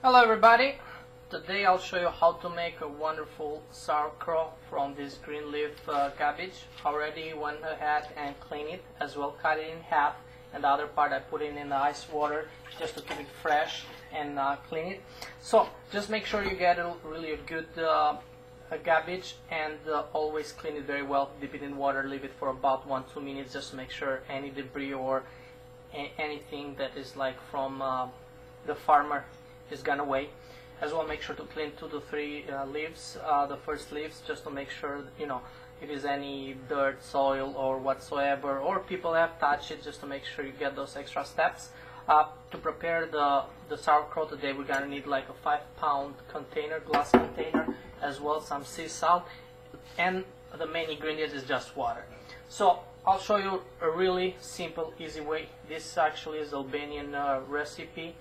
Hello everybody, today I'll show you how to make a wonderful sauerkraut from this green leaf cabbage. Already went ahead and cleaned it, as well cut it in half, and the other part I put it in the ice water just to keep it fresh and clean it. So just make sure you get a really good cabbage, and always clean it very well. Dip it in water, leave it for about 1-2 minutes just to make sure any debris or anything that is like from the farmer is gone away. As well, make sure to clean 2 to 3 leaves, the first leaves, just to make sure, if there's any dirt, soil or whatsoever, or people have touched it, just to make sure you get those extra steps. To prepare the sauerkraut today, we're gonna need like a 5-pound container, glass container, as well some sea salt, and the main ingredient is just water. So I'll show you a really simple, easy way. This actually is Albanian recipe.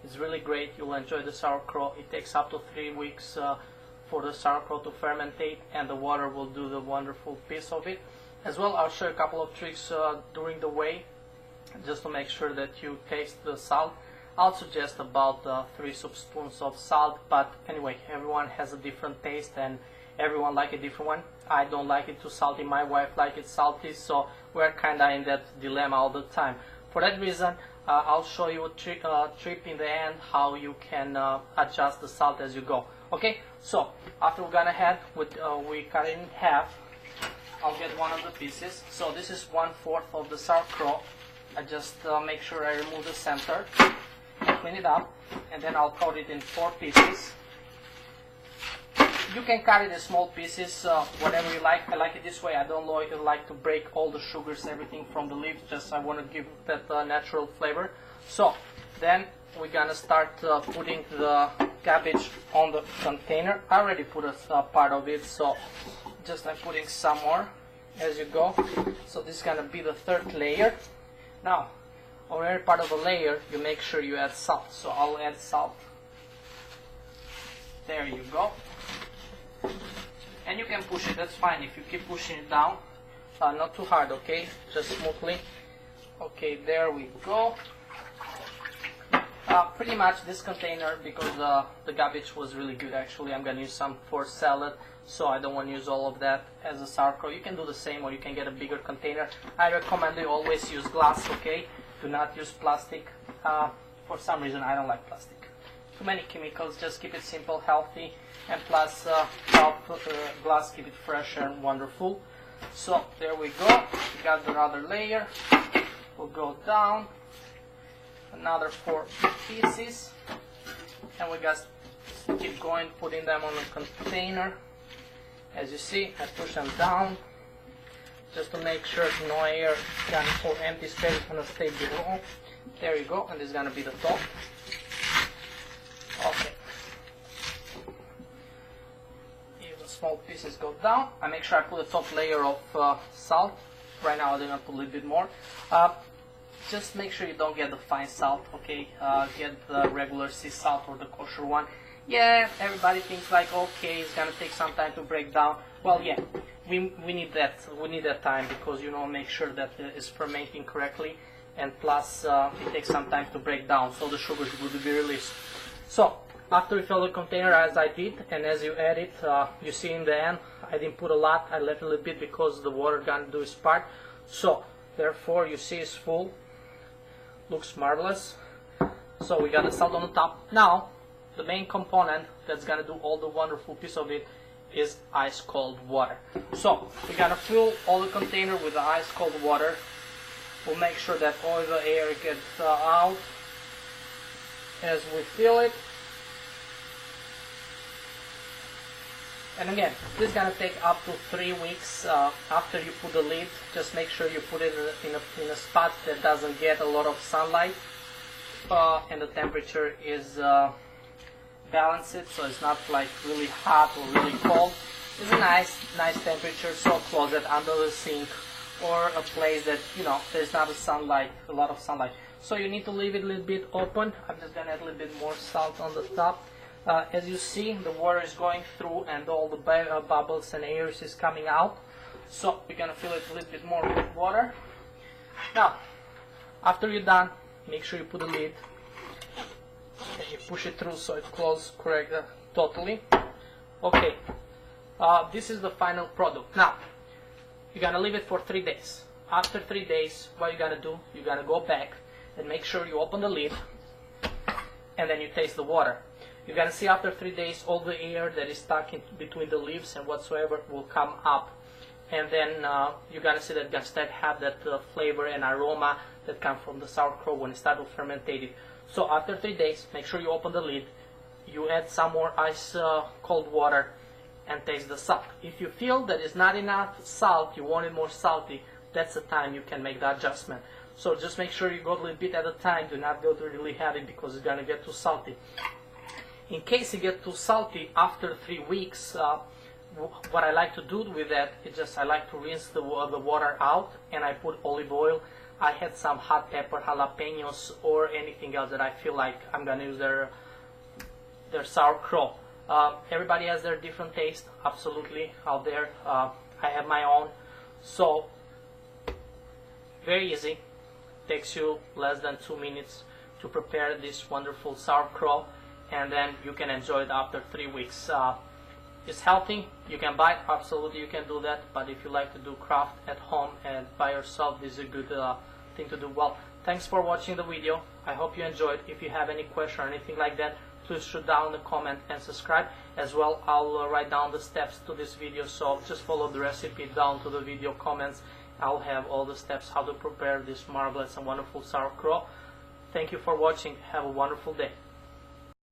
It's really great. You'll enjoy the sauerkraut. It takes up to 3 weeks for the sauerkraut to fermentate, and the water will do the wonderful piece of it. As well, I'll show you a couple of tricks during the way, just to make sure that you taste the salt. I'll suggest about 3 spoons of salt, but anyway, everyone has a different taste and everyone like a different one. I don't like it too salty. My wife likes it salty, so we're kinda in that dilemma all the time. For that reason, I'll show you a trick in the end how you can adjust the salt as you go. Okay, so after we've gone ahead with we cut it in half, I'll get one of the pieces. So this is 1/4 of the sauerkraut. I just make sure I remove the center, clean it up, and then I'll cut it in 4 pieces. You can cut it in small pieces, whatever you like. I like it this way. I don't like to break all the sugars, everything from the leaves. Just I want to give that natural flavor. So then we're gonna start putting the cabbage on the container. I already put a part of it, so just I'm putting some more as you go. So this is gonna be the 3rd layer. Now, on every part of the layer, you make sure you add salt. So I'll add salt. There you go. And you can push it, that's fine if you keep pushing it down, not too hard, okay, just smoothly. Okay, there we go. Pretty much this container, because the cabbage was really good actually, I'm gonna use some for salad, so I don't want to use all of that as a sauerkraut. You can do the same, or you can get a bigger container. I recommend you always use glass, okay, do not use plastic. For some reason I don't like plastic. Too many chemicals, just keep it simple, healthy, and plus help glass keep it fresh and wonderful. So there we go. We got the other layer. We'll go down another 4 pieces, and we just keep going, putting them on the container. As you see, I push them down just to make sure no air can or empty space is gonna stay below. There you go, and this is gonna be the top. Okay. Small pieces go down. I make sure I put a top layer of salt. Right now I'm gonna put a little bit more. Just make sure you don't get the fine salt, okay? Get the regular sea salt or the kosher one. Yeah, everybody thinks like, okay, it's gonna take some time to break down. Well, yeah, we need that. We need that time because make sure that it's fermenting correctly, and plus it takes some time to break down, so the sugars will be released. So after you fill the container as I did, and as you add it, you see in the end, I didn't put a lot, I left a little bit because the water gonna do its part. So therefore you see it's full, looks marvelous. So we got the salt on the top. Now the main component that's gonna do all the wonderful piece of it is ice cold water. So we're gonna fill all the container with the ice cold water. We'll make sure that all the air gets out as we fill it. And again, this is going to take up to 3 weeks after you put the lid. Just make sure you put it in a spot that doesn't get a lot of sunlight, and the temperature is balanced, so it's not like really hot or really cold. It's a nice temperature, so close it under the sink or a place that there's not a lot of sunlight. So you need to leave it a little bit open. I'm just going to add a little bit more salt on the top. As you see, the water is going through and all the bubbles and air is coming out. So we're going to fill it a little bit more with water. Now, after you're done, make sure you put the lid. push it through so it closes correct totally. Okay, this is the final product. Now you're gonna leave it for 3 days. After 3 days, what you're gonna do, you're gonna go back and make sure you open the lid and then you taste the water. You're gonna see after 3 days all the air that is stuck in between the leaves and whatsoever will come up, and then you're gonna see that you're gonna start have that flavor and aroma that come from the sauerkraut when it starts to fermentate it. So after 3 days, make sure you open the lid, you add some more ice cold water and taste the salt. If you feel that it's not enough salt, you want it more salty, that's the time you can make the adjustment. So just make sure you go a little bit at a time, do not go to really heavy because it's gonna get too salty. In case it gets too salty after 3 weeks, what I like to do with that is just I like to rinse the water out and I put olive oil. I had some hot pepper, jalapenos, or anything else that I feel like I'm gonna use their sauerkraut. Everybody has their different taste, absolutely, out there. I have my own. So very easy, takes you less than 2 minutes to prepare this wonderful sauerkraut, and then you can enjoy it after 3 weeks. It's healthy, you can buy it, absolutely you can do that, but if you like to do craft at home and by yourself, this is a good thing to do. Well, thanks for watching the video. I hope you enjoyed. If you have any question or anything like that, please shoot down the comment and subscribe. As well, I'll write down the steps to this video, so just follow the recipe down to the video comments. I'll have all the steps how to prepare this marvelous and wonderful sauerkraut. Thank you for watching. Have a wonderful day.